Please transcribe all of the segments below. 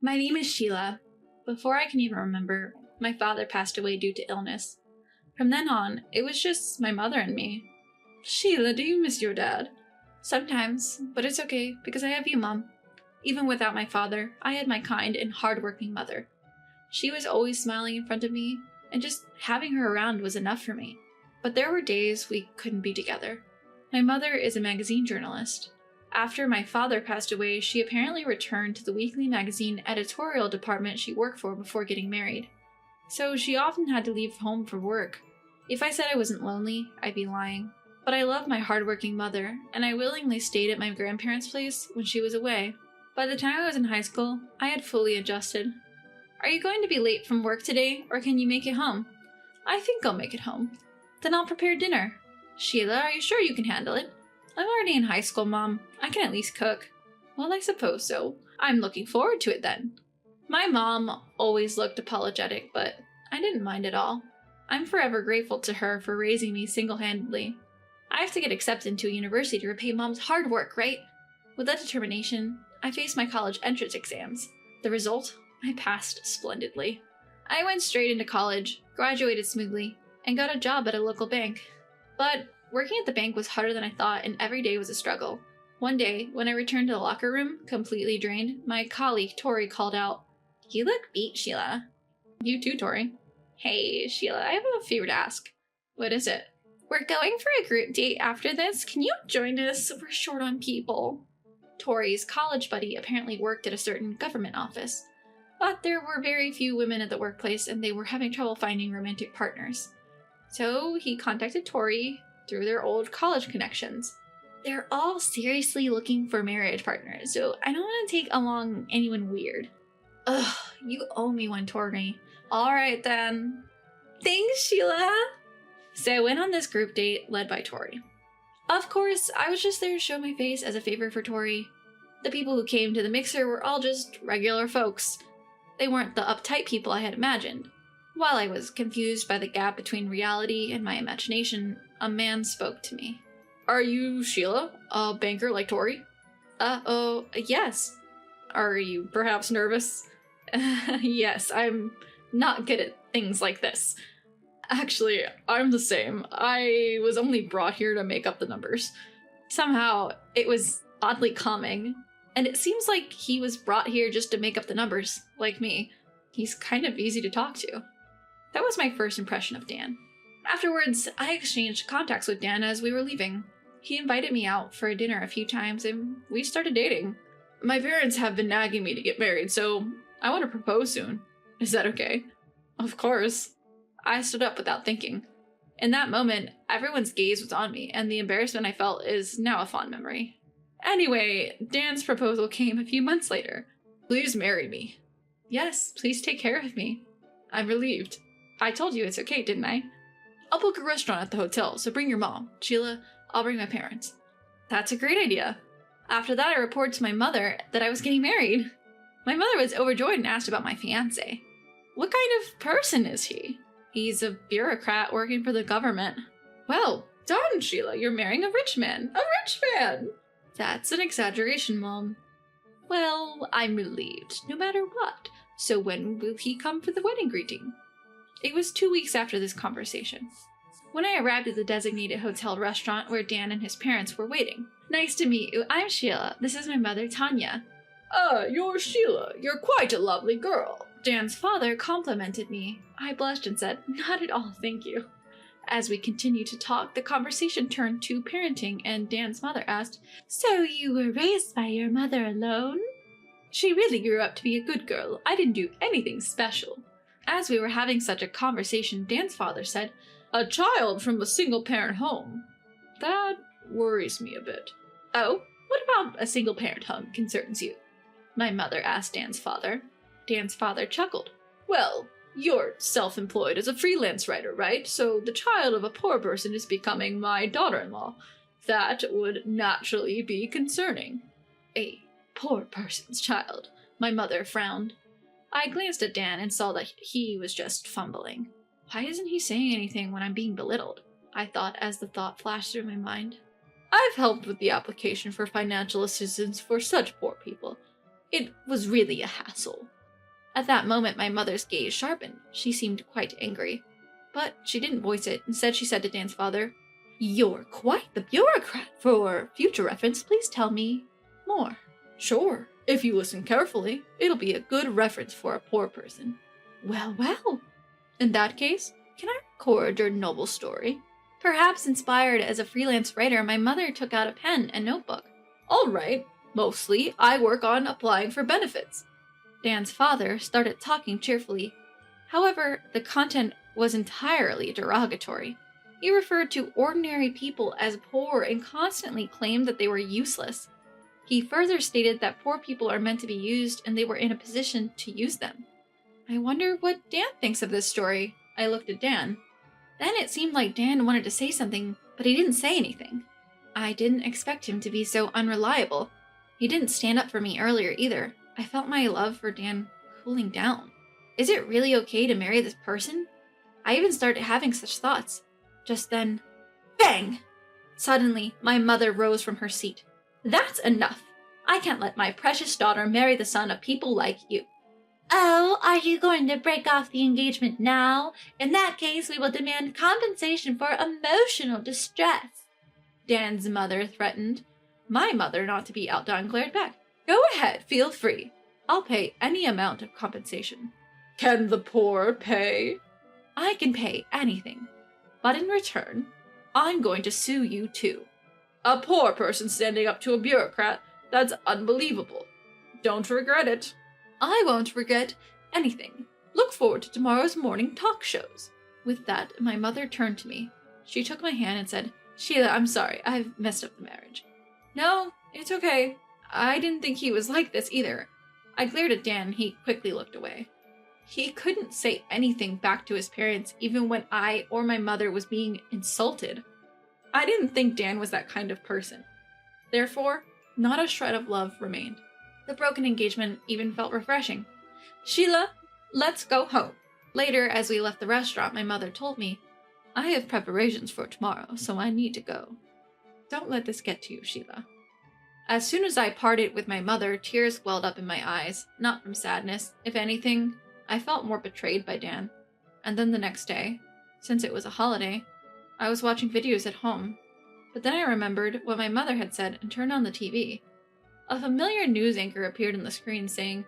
My name is Sheila. Before I can even remember, my father passed away due to illness. From then on, it was just my mother and me. Sheila, do you miss your dad? Sometimes, but it's okay because I have you, Mom. Even without my father, I had my kind and hardworking mother. She was always smiling in front of me, and just having her around was enough for me. But there were days we couldn't be together. My mother is a magazine journalist. After my father passed away, she apparently returned to the weekly magazine editorial department she worked for before getting married. So she often had to leave home for work. If I said I wasn't lonely, I'd be lying. But I love my hardworking mother, and I willingly stayed at my grandparents' place when she was away. By the time I was in high school, I had fully adjusted. Are you going to be late from work today, or can you make it home? I think I'll make it home. Then I'll prepare dinner. Sheila, are you sure you can handle it? I'm already in high school, Mom. I can at least cook. Well, I suppose so. I'm looking forward to it then. My mom always looked apologetic, but I didn't mind at all. I'm forever grateful to her for raising me single-handedly. I have to get accepted into a university to repay Mom's hard work, right? With that determination, I faced my college entrance exams. The result? I passed splendidly. I went straight into college, graduated smoothly, and got a job at a local bank. But working at the bank was harder than I thought, and every day was a struggle. One day, when I returned to the locker room, completely drained, my colleague Tori called out, "You look beat, Sheila." You too, Tori. Hey, Sheila, I have a favor to ask. What is it? We're going for a group date after this. Can you join us? We're short on people. Tori's college buddy apparently worked at a certain government office. But there were very few women at the workplace, and they were having trouble finding romantic partners. So he contacted Tori through their old college connections. They're all seriously looking for marriage partners, so I don't want to take along anyone weird. Ugh, you owe me one, Tori. Alright then. Thanks, Sheila! So I went on this group date led by Tori. Of course, I was just there to show my face as a favor for Tori. The people who came to the mixer were all just regular folks. They weren't the uptight people I had imagined. While I was confused by the gap between reality and my imagination, a man spoke to me. Are you Sheila? A banker like Tori? Yes. Are you perhaps nervous? Yes, I'm not good at things like this. Actually, I'm the same. I was only brought here to make up the numbers. Somehow, it was oddly calming, and it seems like he was brought here just to make up the numbers, like me. He's kind of easy to talk to. That was my first impression of Dan. Afterwards, I exchanged contacts with Dan as we were leaving. He invited me out for a dinner a few times, and we started dating. My parents have been nagging me to get married, so I want to propose soon. Is that okay? Of course. I stood up without thinking. In that moment, everyone's gaze was on me, and the embarrassment I felt is now a fond memory. Anyway, Dan's proposal came a few months later. Please marry me. Yes, please take care of me. I'm relieved. I told you it's okay, didn't I? I'll book a restaurant at the hotel, so bring your mom. Sheila, I'll bring my parents. That's a great idea. After that, I reported to my mother that I was getting married. My mother was overjoyed and asked about my fiancé. What kind of person is he? He's a bureaucrat working for the government. Well done, Sheila. You're marrying a rich man. A rich man! That's an exaggeration, Mom. Well, I'm relieved, no matter what. So when will he come for the wedding greeting? It was 2 weeks after this conversation. When I arrived at the designated hotel restaurant where Dan and his parents were waiting. Nice to meet you. I'm Sheila. This is my mother, Tanya. You're Sheila. You're quite a lovely girl. Dan's father complimented me. I blushed and said, not at all, thank you. As we continued to talk, the conversation turned to parenting, and Dan's mother asked, So you were raised by your mother alone? She really grew up to be a good girl. I didn't do anything special. As we were having such a conversation, Dan's father said, A child from a single-parent home. That worries me a bit. Oh, what about a single-parent home concerns you? My mother asked Dan's father. Dan's father chuckled. Well, you're self-employed as a freelance writer, right? So the child of a poor person is becoming my daughter-in-law. That would naturally be concerning. A poor person's child. My mother frowned. I glanced at Dan and saw that he was just fumbling. Why isn't he saying anything when I'm being belittled? I thought as the thought flashed through my mind. I've helped with the application for financial assistance for such poor people. It was really a hassle. At that moment, my mother's gaze sharpened. She seemed quite angry. But she didn't voice it. Instead, she said to Dan's father, "You're quite the bureaucrat. For future reference, please tell me more." "Sure. If you listen carefully, it'll be a good reference for a poor person." "Well, well. In that case, can I record your noble story?" Perhaps inspired as a freelance writer, my mother took out a pen and notebook. "All right. Mostly, I work on applying for benefits." Dan's father started talking cheerfully. However, the content was entirely derogatory. He referred to ordinary people as poor and constantly claimed that they were useless. He further stated that poor people are meant to be used and they were in a position to use them. I wonder what Dan thinks of this story. I looked at Dan. Then it seemed like Dan wanted to say something, but he didn't say anything. I didn't expect him to be so unreliable. He didn't stand up for me earlier either. I felt my love for Dan cooling down. Is it really okay to marry this person? I even started having such thoughts. Just then, bang! Suddenly, my mother rose from her seat. "That's enough. I can't let my precious daughter marry the son of people like you." "Oh, are you going to break off the engagement now? In that case, we will demand compensation for emotional distress," Dan's mother threatened. My mother, not to be outdone, glared back. "Go ahead, feel free. I'll pay any amount of compensation." "Can the poor pay?" "I can pay anything. But in return, I'm going to sue you too." "A poor person standing up to a bureaucrat? That's unbelievable. Don't regret it." "I won't regret anything. Look forward to tomorrow's morning talk shows." With that, my mother turned to me. She took my hand and said, "Sheila, I'm sorry. I've messed up the marriage." "No, it's okay. I didn't think he was like this either." I glared at Dan and he quickly looked away. He couldn't say anything back to his parents even when I or my mother was being insulted. I didn't think Dan was that kind of person. Therefore, not a shred of love remained. The broken engagement even felt refreshing. "Sheila, let's go home." Later, as we left the restaurant, my mother told me, "I have preparations for tomorrow, so I need to go. Don't let this get to you, Sheila." As soon as I parted with my mother, tears welled up in my eyes, not from sadness. If anything, I felt more betrayed by Dan. And then the next day, since it was a holiday, I was watching videos at home. But then I remembered what my mother had said and turned on the TV. A familiar news anchor appeared on the screen saying,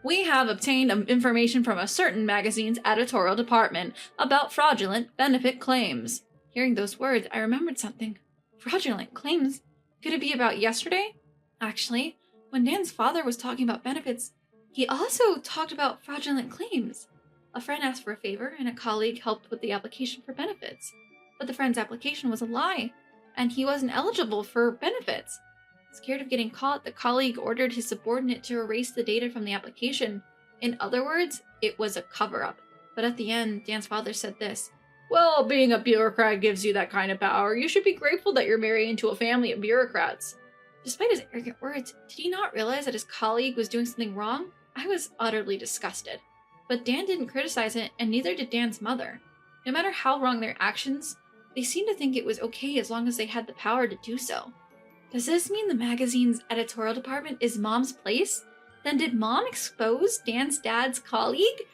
"We have obtained information from a certain magazine's editorial department about fraudulent benefit claims." Hearing those words, I remembered something. Fraudulent claims? Could it be about yesterday? Actually, when Dan's father was talking about benefits, he also talked about fraudulent claims. A friend asked for a favor, and a colleague helped with the application for benefits. But the friend's application was a lie, and he wasn't eligible for benefits. Scared of getting caught, the colleague ordered his subordinate to erase the data from the application. In other words, it was a cover-up. But at the end, Dan's father said this, "Well, being a bureaucrat gives you that kind of power. You should be grateful that you're marrying into a family of bureaucrats." Despite his arrogant words, did he not realize that his colleague was doing something wrong? I was utterly disgusted. But Dan didn't criticize it, and neither did Dan's mother. No matter how wrong their actions, they seemed to think it was okay as long as they had the power to do so. Does this mean the magazine's editorial department is Mom's place? Then did Mom expose Dan's dad's colleague?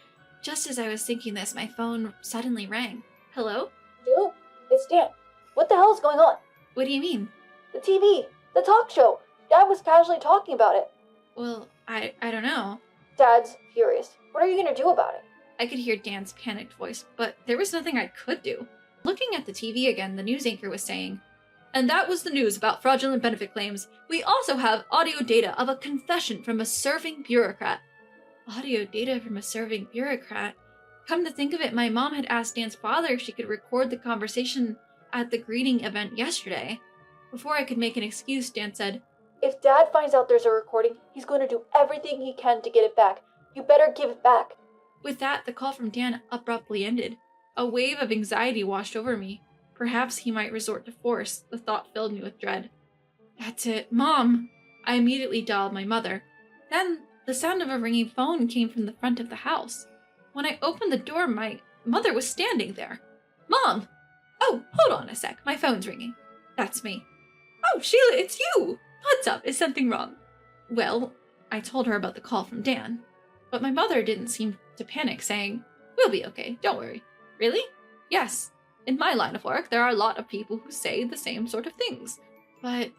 Just as I was thinking this, my phone suddenly rang. Hello? Dude, it's Dan. What the hell is going on? What do you mean? The TV, the talk show. Dad was casually talking about it. Well, I don't know. Dad's furious. What are you gonna do about it? I could hear Dan's panicked voice, but there was nothing I could do. Looking at the TV again, the news anchor was saying, "And that was the news about fraudulent benefit claims. We also have audio data of a confession from a serving bureaucrat." Audio data from a serving bureaucrat? Come to think of it, my mom had asked Dan's father if she could record the conversation at the greeting event yesterday. Before I could make an excuse, Dan said, "If Dad finds out there's a recording, he's going to do everything he can to get it back. You better give it back." With that, the call from Dan abruptly ended. A wave of anxiety washed over me. Perhaps he might resort to force. The thought filled me with dread. "That's it, Mom!" I immediately dialed my mother. Then, the sound of a ringing phone came from the front of the house. When I opened the door, my mother was standing there. "Mom! Oh, hold on a sec. My phone's ringing." "That's me." "Oh, Sheila, it's you! What's up? Is something wrong?" Well, I told her about the call from Dan. But my mother didn't seem to panic, saying, "We'll be okay, don't worry." "Really?" "Yes. In my line of work, there are a lot of people who say the same sort of things." But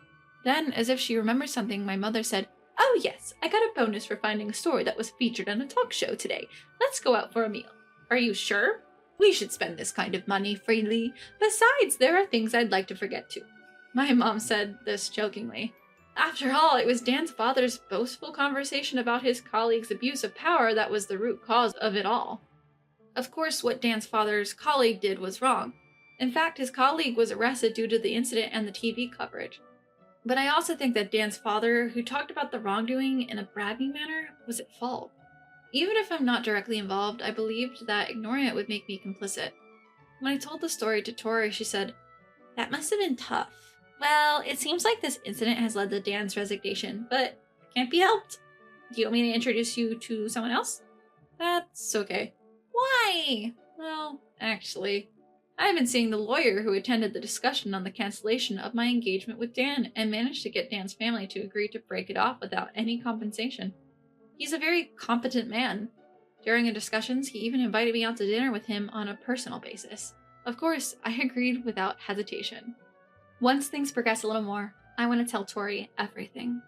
then, as if she remembered something, my mother said, "Oh yes, I got a bonus for finding a story that was featured on a talk show today. Let's go out for a meal." "Are you sure? We should spend this kind of money freely. Besides, there are things I'd like to forget too." My mom said this jokingly. After all, it was Dan's father's boastful conversation about his colleague's abuse of power that was the root cause of it all. Of course, what Dan's father's colleague did was wrong. In fact, his colleague was arrested due to the incident and the TV coverage. But I also think that Dan's father, who talked about the wrongdoing in a bragging manner, was at fault. Even if I'm not directly involved, I believed that ignoring it would make me complicit. When I told the story to Tori, she said, "That must have been tough. Well, it seems like this incident has led to Dan's resignation, but can't be helped. Do you want me to introduce you to someone else?" "That's okay." "Why?" "Well, actually, I've been seeing the lawyer who attended the discussion on the cancellation of my engagement with Dan and managed to get Dan's family to agree to break it off without any compensation. He's a very competent man. During the discussions, he even invited me out to dinner with him on a personal basis. Of course, I agreed without hesitation. Once things progress a little more, I want to tell Tori everything.